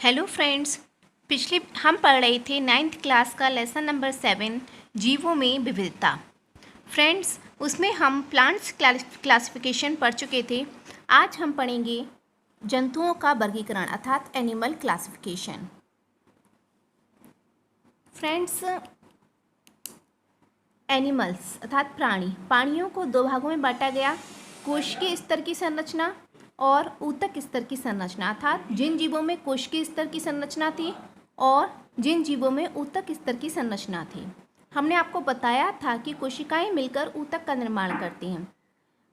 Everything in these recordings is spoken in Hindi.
Hello friends. पिछले हम पढ़ रहे थे 9th क्लास का लेसन नंबर 7 जीवों में विविधता। फ्रेंड्स, उसमें हम प्लांट्स क्लासिफिकेशन पढ़ चुके थे। आज हम पढ़ेंगे जंतुओं का वर्गीकरण अर्थात एनिमल क्लासिफिकेशन। फ्रेंड्स, एनिमल्स अर्थात प्राणियों को दो भागों में बांटा गया, कोशिकीय स्तर की संरचना और ऊतक स्तर की संरचना। अर्थात जिन जीवों में कोशिकीय स्तर की संरचना थी और जिन जीवों में ऊतक स्तर की संरचना थी। हमने आपको बताया था कि कोशिकाएं मिलकर ऊतक का निर्माण करती हैं।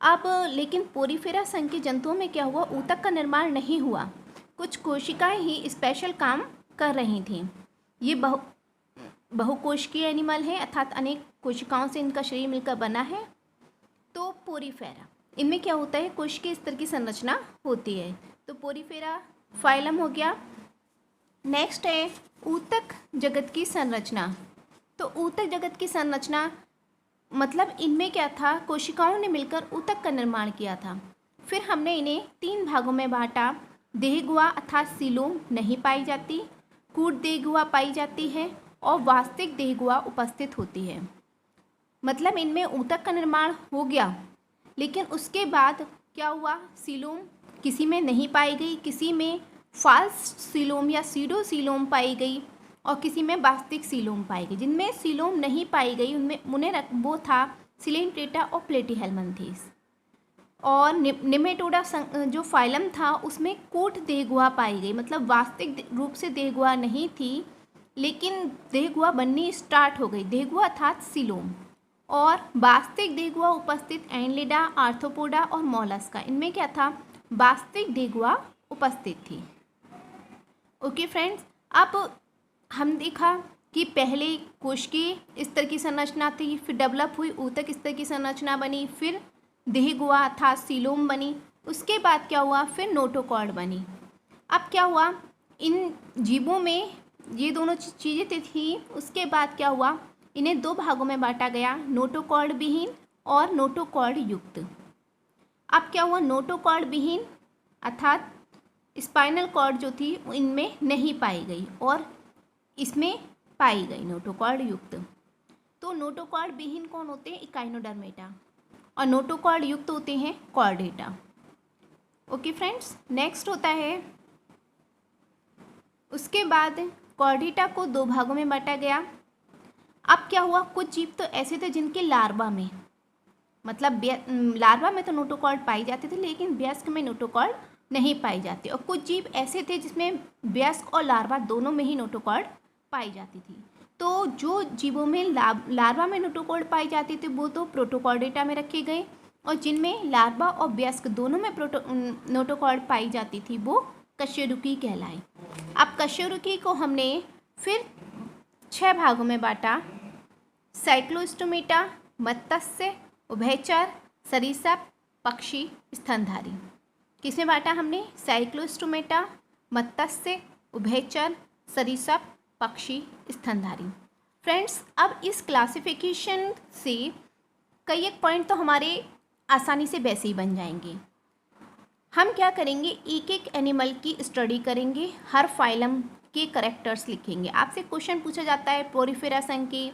अब लेकिन पोरीफेरा संघ के जंतुओं में क्या हुआ, ऊतक का निर्माण नहीं हुआ। कुछ कोशिकाएं ही स्पेशल काम कर रही थीं। ये बहुकोशिकीय एनिमल है अर्थात अनेक कोशिकाओं से इनका शरीर मिलकर बना है। तो पोरीफेरा, इनमें क्या होता है, कोशिकीय स्तर की संरचना होती है। तो पोरीफेरा फाइलम हो गया। नेक्स्ट है ऊतक जगत की संरचना। तो ऊतक जगत की संरचना मतलब इनमें क्या था, कोशिकाओं ने मिलकर ऊतक का निर्माण किया था। फिर हमने इन्हें 3 भागों में बांटा। देहगुहा अर्थात सीलोम नहीं पाई जाती, कूट देहगुहा पाई जाती है और वास्तविक देहगुहा उपस्थित होती है। मतलब इनमें ऊतक का निर्माण हो गया, लेकिन उसके बाद क्या हुआ, सीलोम किसी में नहीं पाई गई, किसी में फाल्स सीलोम या सीडो सीलोम पाई गई और किसी में वास्तविक सीलोम पाई गई। जिनमें सीलोम नहीं पाई गई उन्हें वो था सिलेंट्रेटा और प्लेटीहेल्मिन्थेस। और निमेटोडा जो फाइलम था उसमें कोट देहगुहा पाई गई। मतलब वास्तविक रूप से देहगुहा नहीं थी, लेकिन देहगुहा बननी स्टार्ट हो गई। देहगुहा अर्थात सीलोम और वास्तविक देहगुहा उपस्थित एनलिडा, आर्थ्रोपोडा और मोलस्का। इनमें क्या था, वास्तविक देहगुहा उपस्थित थी। ओके फ्रेंड्स, अब हम देखा कि पहले कोशिकीय स्तर की संरचना थी, फिर डेवलप हुई ऊतक स्तर की संरचना बनी, फिर देहगुहा अर्थात सीलोम बनी। उसके बाद क्या हुआ, फिर नोटोकॉर्ड बनी। अब क्या हुआ, इन जीवों में ये दोनों चीज़ें थी। उसके बाद क्या हुआ, इन्हें 2 भागों में बांटा गया, नोटोकॉर्ड विहीन और नोटोकॉर्ड युक्त। अब क्या हुआ, नोटोकॉर्ड विहीन अर्थात स्पाइनल कॉर्ड जो थी इनमें नहीं पाई गई और इसमें पाई गई नोटोकॉर्ड युक्त। तो नोटोकॉर्ड विहीन कौन होते हैं, इकाइनोडर्मेटा, और नोटोकॉर्ड युक्त होते हैं कॉर्डेटा। ओके फ्रेंड्स, नेक्स्ट होता है, उसके बाद कॉर्डेटा को 2 भागों में बांटा गया। अब क्या हुआ, कुछ जीव तो ऐसे थे जिनके लार्वा में, मतलब लार्वा में तो नोटोकॉर्ड पाई जाते थे, लेकिन वयस्क में नोटोकॉर्ड नहीं पाई जाती। और कुछ जीव ऐसे थे जिसमें वयस्क और लार्वा दोनों में ही नोटोकॉर्ड पाई जाती थी। तो जो जीवों में लार्वा में नोटोकॉर्ड पाई जाती थी वो तो प्रोटोकॉर्डेटा में रखे गए, और जिनमें लार्वा और वयस्क दोनों में नोटोकॉर्ड पाई जाती थी वो कशेरुकी कहलाए। अब कशेरुकी को हमने फिर 6 भागों में बांटा, साइक्लोस्टोमेटा, मत्स्य, उभयचर, सरीसृप, पक्षी, स्तनधारी। किसमें बांटा हमने, साइक्लोस्टोमेटा, मत्स्य, उभयचर, सरीसृप, पक्षी, स्तनधारी। फ्रेंड्स, अब इस क्लासिफिकेशन से कई एक पॉइंट तो हमारे आसानी से वैसे ही बन जाएंगे। हम क्या करेंगे, एक एक एनिमल की स्टडी करेंगे, हर फाइलम के करेक्टर्स लिखेंगे। आपसे क्वेश्चन पूछा जाता है पोरीफेरा संघ के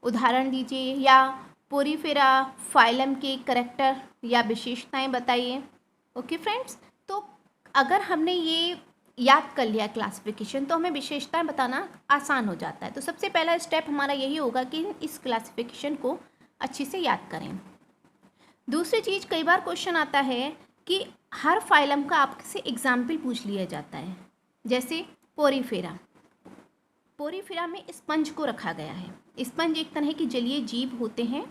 उदाहरण दीजिए या पोरीफेरा फाइलम के करेक्टर या विशेषताएं बताइए। ओके फ्रेंड्स, तो अगर हमने ये याद कर लिया क्लासिफिकेशन तो हमें विशेषताएं बताना आसान हो जाता है। तो सबसे पहला स्टेप हमारा यही होगा कि इस क्लासिफिकेशन को अच्छे से याद करें। दूसरी चीज़, कई बार क्वेश्चन आता है कि हर फाइलम का आपसे एग्जाम्पल पूछ लिया जाता है। जैसे पोरीफेरा में स्पंज को रखा गया है। स्पंज एक तरह के जलीय जीव होते हैं।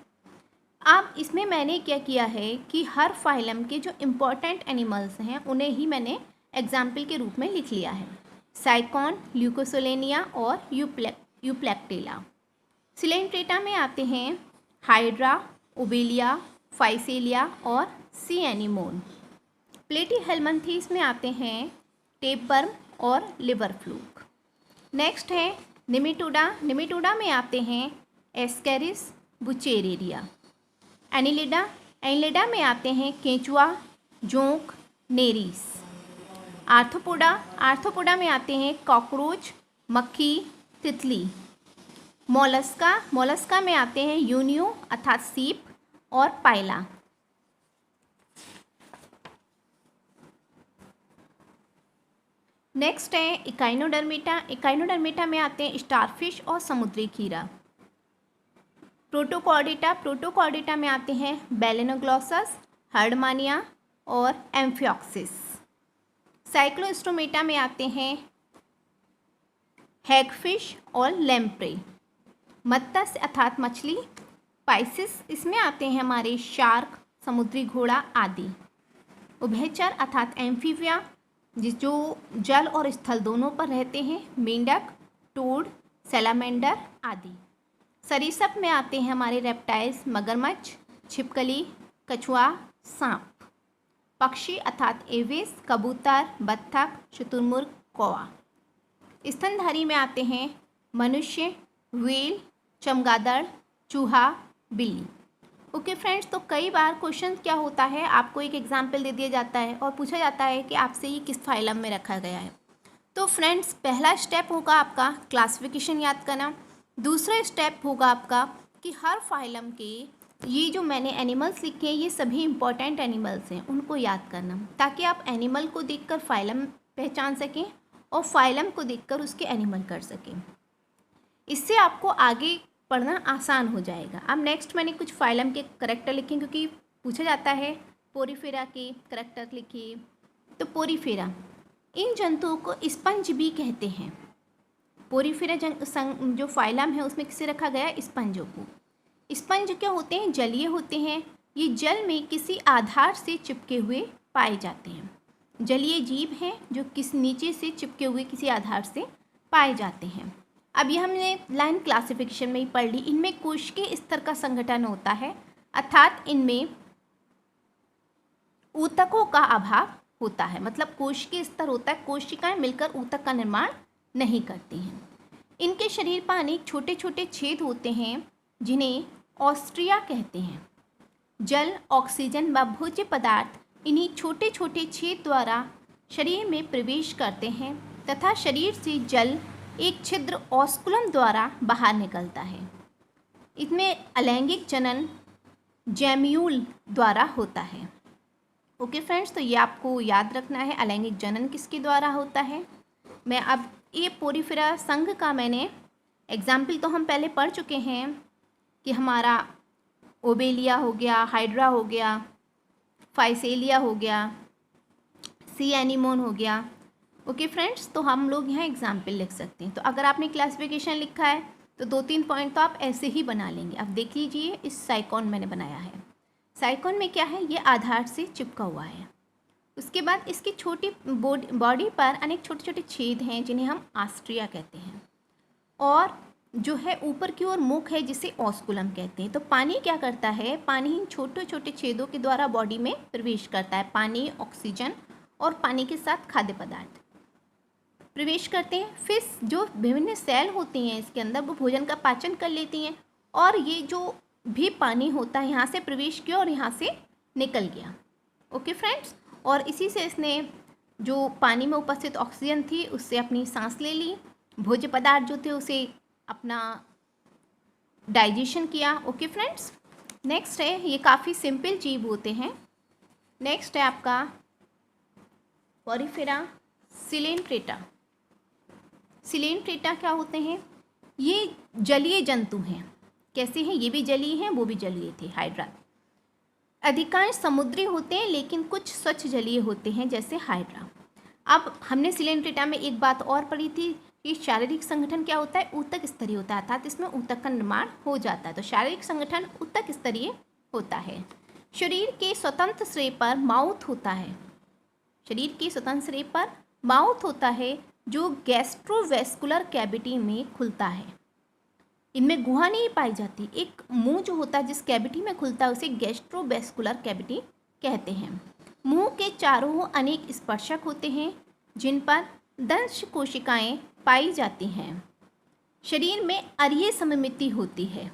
अब इसमें मैंने क्या किया है कि हर फाइलम के जो इम्पोर्टेंट एनिमल्स हैं उन्हें ही मैंने एग्जाम्पल के रूप में लिख लिया है, साइकॉन, ल्यूकोसोलेनिया और यूप्लेक्टेला। सिलेंट्रेटा में आते हैं हाइड्रा, ओबेलिया, फाइसेलिया और सी एनीमोन। प्लेटीहेल्मिन्थेस में आते हैं टेपवर्म और लिवर फ्लूक। नेक्स्ट है निमेटोडा में आते हैं एस्केरिस, बुचेरेरिया। एनिलिडा में आते हैं केंचुआ, जोंक, नेरीस। आर्थ्रोपोडा, आर्थ्रोपोडा में आते हैं कॉकरोच, मक्खी, तितली। मोलस्का, मोलस्का में आते हैं यूनियो अर्थात सीप और पाइला। नेक्स्ट है इकाइनोडर्मेटा, इकाइनोडर्मेटा में आते हैं स्टारफिश और समुद्री खीरा। प्रोटोकॉर्डेटा, प्रोटोकॉर्डेटा में आते हैं बेलेनोग्लॉसस, हर्डमानिया और एम्फिऑक्सिस। साइक्लोस्टोमेटा में आते हैं हैगफिश और लैम्प्रे। मत्स्य अर्थात मछली, पाइसिस, इसमें आते हैं हमारे शार्क, समुद्री घोड़ा आदि। उभयचर अर्थात एम्फीबिया, जो जल और स्थल दोनों पर रहते हैं, मेंढक, टोड, सैलामेंडर आदि। सरीसृप में आते हैं हमारे रेप्टाइल्स, मगरमच्छ, छिपकली, कछुआ, सांप। पक्षी अर्थात एविस, कबूतर, बत्तख, शुतुरमुर्ग, कौवा। स्तनधारी में आते हैं मनुष्य, व्हेल, चमगादड़, चूहा, बिल्ली। ओके फ्रेंड्स, तो कई बार क्वेश्चन क्या होता है, आपको एक एग्जाम्पल दे दिया जाता है और पूछा जाता है कि आपसे ये किस फाइलम में रखा गया है। तो फ्रेंड्स, पहला स्टेप होगा आपका क्लासिफिकेशन याद करना। दूसरा स्टेप होगा आपका कि हर फाइलम के ये जो मैंने एनिमल्स लिखे हैं ये सभी इंपॉर्टेंट एनिमल्स हैं, उनको याद करना, ताकि आप एनिमल को देखकर फाइलम पहचान सकें और फाइलम को देखकर उसके एनिमल कर सकें। इससे आपको आगे पढ़ना आसान हो जाएगा। अब नेक्स्ट मैंने कुछ फाइलम के करैक्टर लिखे, क्योंकि पूछा जाता है पोरीफेरा के करैक्टर लिखिए। तो पोरीफेरा, इन जंतुओं को स्पंज भी कहते हैं। पोरीफेरा जो फाइलम है उसमें किसे रखा गया है, स्पंजों को। स्पंज क्या होते हैं, जलीय होते हैं। ये जल में किसी आधार से चिपके हुए पाए जाते हैं। जलीय जीव हैं जो नीचे से चिपके हुए किसी आधार से पाए जाते हैं। अब ये हमने लाइन क्लासिफिकेशन में ही पढ़ ली। इनमें कोशिकीय स्तर का संगठन होता है, अर्थात इनमें ऊतकों का अभाव होता है। मतलब कोशिकीय स्तर होता है, कोशिकाएं मिलकर ऊतक का निर्माण नहीं करती हैं। इनके शरीर पर अनेक छोटे छोटे छेद होते हैं जिन्हें ऑस्ट्रिया कहते हैं। जल, ऑक्सीजन व भोज्य पदार्थ इन्हीं छोटे छोटे छेद द्वारा शरीर में प्रवेश करते हैं तथा शरीर से जल एक छिद्र ऑस्कुलम द्वारा बाहर निकलता है। इसमें अलैंगिक जनन जैम्यूल द्वारा होता है। ओके फ्रेंड्स, तो ये आपको याद रखना है, अलैंगिक जनन किसके द्वारा होता है। मैं अब ये पोरीफेरा संघ का मैंने एग्जाम्पल तो हम पहले पढ़ चुके हैं कि हमारा ओबेलिया हो गया, हाइड्रा हो गया, फाइसेलिया हो गया, सी एनीमोन हो गया। ओके फ्रेंड्स, तो हम लोग यहाँ एग्जाम्पल लिख सकते हैं। तो अगर आपने क्लासिफिकेशन लिखा है तो 2-3 पॉइंट तो आप ऐसे ही बना लेंगे। अब देख लीजिए, इस साइकॉन मैंने बनाया है। साइकॉन में क्या है, ये आधार से चिपका हुआ है। उसके बाद इसकी छोटी बॉडी पर अनेक छोटे छोटे छेद हैं जिन्हें हम ऑस्ट्रिया कहते हैं, और जो है ऊपर की ओर मुख है जिसे ऑस्कुलम कहते हैं। तो पानी क्या करता है, पानी इन छोटे छोटे छेदों के द्वारा बॉडी में प्रवेश करता है। पानी, ऑक्सीजन और पानी के साथ खाद्य पदार्थ प्रवेश करते हैं। फिर जो विभिन्न सेल होती हैं इसके अंदर, वो भोजन का पाचन कर लेती हैं, और ये जो भी पानी होता है यहाँ से प्रवेश किया और यहाँ से निकल गया। ओके फ्रेंड्स, और इसी से इसने जो पानी में उपस्थित ऑक्सीजन थी उससे अपनी सांस ले ली, भोज्य पदार्थ जो थे उसे अपना डाइजेशन किया। ओके फ्रेंड्स, नेक्स्ट है, ये काफ़ी सिंपल जीव होते हैं। नेक्स्ट है आपका पोरीफेरा सिलेंट्रेटा। सिलेंट्रेटा क्या होते हैं, ये जलीय जंतु हैं। कैसे हैं, ये भी जलीय हैं, वो भी जलीय थे, हाइड्रा। अधिकांश समुद्री होते हैं लेकिन कुछ स्वच्छ जलीय होते हैं जैसे हाइड्रा। अब हमने सिलेंट्रेटा में एक बात और पढ़ी थी कि शारीरिक संगठन क्या होता है, ऊतक स्तरीय होता है, अर्थात इसमें ऊतक का निर्माण हो जाता है। तो शारीरिक संगठन ऊतक स्तरीय होता है। शरीर के स्वतंत्र सिरे पर माउथ होता है। शरीर के स्वतंत्र सिरे पर माउथ होता है जो गैस्ट्रोवेस्कुलर कैविटी में खुलता है। इनमें गुहा नहीं पाई जाती। एक मुंह जो होता है जिस कैविटी में खुलता है उसे गैस्ट्रोवेस्कुलर कैविटी कहते हैं। मुंह के चारों ओर अनेक स्पर्शक होते हैं जिन पर दंश कोशिकाएं पाई जाती हैं। शरीर में अरीय सममिति होती है,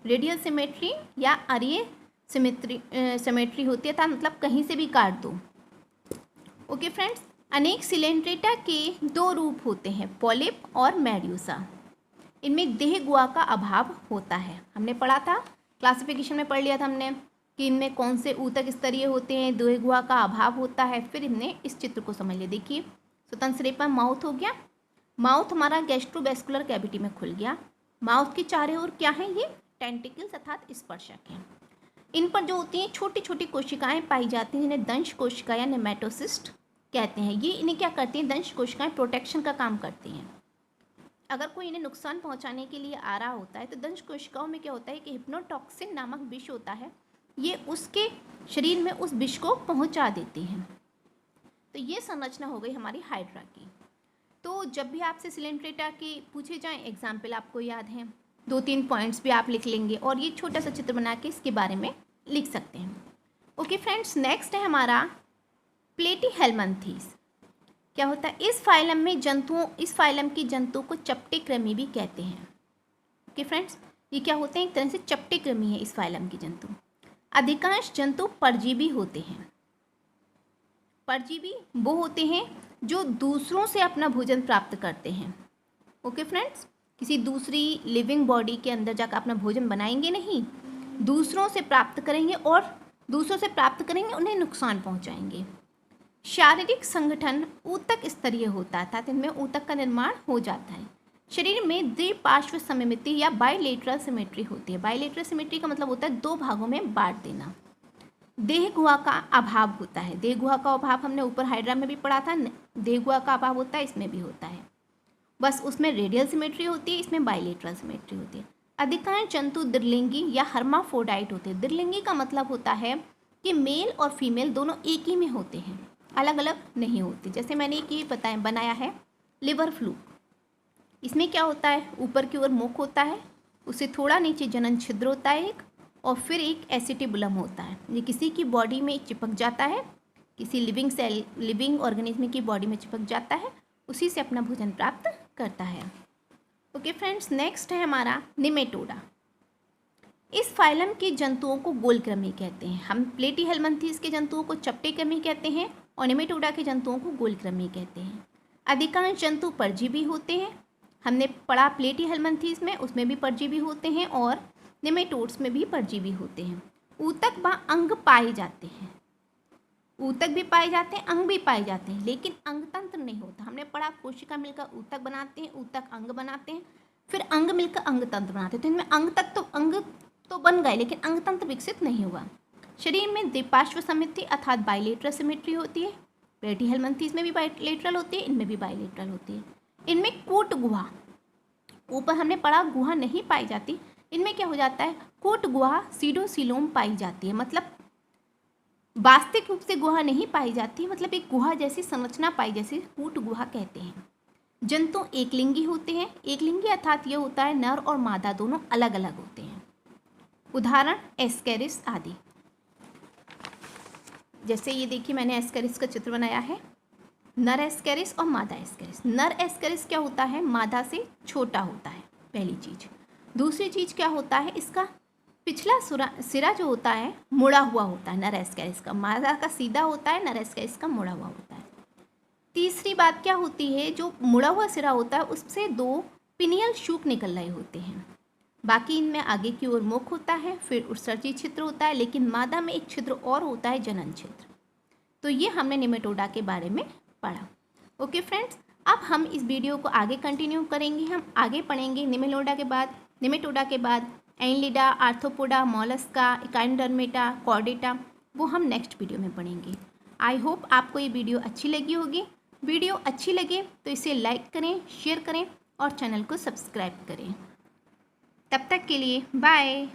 रेडियल सिमेट्री या अरीय सिमेट्री होती है, था मतलब कहीं से भी काट दो। ओके फ्रेंड्स, अनेक सिलेंट्रेटा के दो रूप होते हैं, पॉलिप और मेड्यूसा। इनमें देह गुहा का अभाव होता है। हमने पढ़ा था, क्लासिफिकेशन में पढ़ लिया था हमने कि इनमें कौन से ऊतक स्तरीय होते हैं, देह गुहा का अभाव होता है। फिर हमने इस चित्र को समझ लिया। देखिए स्वतंत्र रेपा माउथ हो गया, माउथ हमारा गैस्ट्रोवेस्कुलर कैविटी में खुल गया। माउथ के चारों ओर क्या है, ये टेंटिकल्स अर्थात स्पर्शक हैं। इन पर जो होती हैं छोटी छोटी कोशिकाएं पाई जाती हैं, जिन्हें दंश कोशिका या नेमेटोसिस्ट कहते हैं। ये इन्हें क्या करती हैं, दंश कोशिकाएं प्रोटेक्शन का काम करती हैं। अगर कोई इन्हें नुकसान पहुंचाने के लिए आ रहा होता है तो दंश कोशिकाओं में क्या होता है कि हिप्नोटॉक्सिन नामक विष होता है, ये उसके शरीर में उस विष को पहुंचा देती हैं। तो ये संरचना हो गई हमारी हाइड्रा की। तो जब भी आपसे सिलेंट्रेटा के पूछे जाएं एग्जाम्पल आपको याद हैं, 2-3 पॉइंट्स भी आप लिख लेंगे और ये छोटा सा चित्र बना के इसके बारे में लिख सकते हैं। ओके फ्रेंड्स, नेक्स्ट है हमारा प्लेटीहेल्मिन्थेस। क्या होता है, इस फाइलम की जंतुओं को चपटे कृमि भी कहते हैं। ओके फ्रेंड्स, ये क्या होते हैं, एक तरह से चपटे कृमि है इस फाइलम की जंतु। अधिकांश जंतु परजीवी होते हैं। परजीवी वो होते हैं जो दूसरों से अपना भोजन प्राप्त करते हैं। ओके फ्रेंड्स, किसी दूसरी लिविंग बॉडी के अंदर जाकर अपना भोजन बनाएंगे नहीं, दूसरों से प्राप्त करेंगे और दूसरों से प्राप्त करेंगे उन्हें नुकसान पहुंचाएंगे। शारीरिक संगठन ऊतक स्तरीय होता है, अर्थात इनमें ऊतक का निर्माण हो जाता है। शरीर में द्विपार्श्व सममिति या बाइलेटरल सिमेट्री होती है। बाइलेटरल सिमेट्री का मतलब होता है दो भागों में बांट देना। देह गुहा का अभाव होता है। देह गुहा का अभाव हमने ऊपर हाइड्रा में भी पढ़ा था, देह गुहा का अभाव होता है, इसमें भी होता है। बस उसमें रेडियल सिमेट्री होती है, इसमें बाइलेटरल सिमेट्री होती है। अधिकांश जंतु द्विलिंगी या हर्माफ्रोडाइट होते हैं। द्विलिंगी का मतलब होता है कि मेल और फीमेल दोनों एक ही में होते हैं, अलग अलग नहीं होते। जैसे मैंने एक ये बनाया है लिवर फ्लूक। इसमें क्या होता है, ऊपर की ओर मुख होता है, उससे थोड़ा नीचे जनन छिद्र होता है एक, और फिर एक एसिटिबुलम होता है। ये किसी की बॉडी में चिपक जाता है, किसी लिविंग ऑर्गेनिज्म की बॉडी में चिपक जाता है, उसी से अपना भोजन प्राप्त करता है। ओके फ्रेंड्स, नेक्स्ट है हमारा निमेटोडा। इस फाइलम के जंतुओं को गोलकृमि कहते हैं। हम प्लेटीहेल्मिन्थेस के जंतुओं को चपटे कृमि कहते हैं और निमेटोडा के जंतुओं को गोलकृमि कहते हैं। अधिकांश जंतु परजीवी होते हैं। हमने पढ़ा प्लेटीहेल्मिन्थेस में, उसमें भी परजीवी होते हैं और निमेटोड्स में भी परजीवी होते हैं। ऊतक व अंग पाए जाते हैं। ऊतक भी पाए जाते हैं, अंग भी पाए जाते हैं, लेकिन अंग तंत्र नहीं होता। हमने पढ़ा कोशिका मिलकर ऊतक बनाते हैं, ऊतक अंग बनाते हैं, फिर अंग मिलकर अंग तंत्र बनाते हैं। तो इनमें अंग तो बन गए, लेकिन अंग तंत्र विकसित नहीं हुआ। शरीर में द्विपार्श्व सममिति अर्थात बाइलेटरल सिमेट्री होती है। प्लेटीहेल्मिन्थेस में भी बाइलेटरल होती है, इनमें भी बाइलेटरल होती है। इनमें कूट गुहा, ऊपर हमने पढ़ा गुहा नहीं पाई जाती, इनमें क्या हो जाता है, कूट गुहा सीडोसिलोम पाई जाती है। मतलब वास्तविक रूप से गुहा नहीं पाई जाती, मतलब एक गुहा जैसी संरचना पाई, जैसे कूट गुहा कहते हैं। जंतु एकलिंगी होते हैं। एकलिंगी अर्थात ये होता है नर और मादा दोनों अलग अलग होते हैं। उदाहरण एस्केरिस आदि। जैसे ये देखिए मैंने एस्केरिस का चित्र बनाया है, नर एस्केरिस और मादा एस्केरिस। नर एस्केरिस क्या होता है, मादा से छोटा होता है, पहली चीज। दूसरी चीज क्या होता है, इसका पिछला सिरा जो होता है मुड़ा हुआ होता है नर एस्केरिस का। मादा का सीधा होता है, नर एस्केरिस का मुड़ा हुआ होता है। तीसरी बात क्या होती है, जो मुड़ा हुआ सिरा होता है उससे 2 पिनियल शूक निकल रहे होते हैं। बाकी इनमें आगे की ओर मुख होता है, फिर उत्सर्जी छिद्र होता है, लेकिन मादा में एक छिद्र और होता है, जनन छिद्र। तो ये हमने निमेटोडा के बारे में पढ़ा। ओके फ्रेंड्स, अब हम इस वीडियो को आगे कंटिन्यू करेंगे। हम आगे पढ़ेंगे निमेटोडा के बाद Annelida, arthropoda, Mollusca, echinodermata, Chordata, वो हम नेक्स्ट वीडियो में पढ़ेंगे। आई होप आपको ये वीडियो अच्छी लगी होगी। वीडियो अच्छी लगे तो इसे लाइक करें, शेयर करें और चैनल को सब्सक्राइब करें। तब तक के लिए बाय।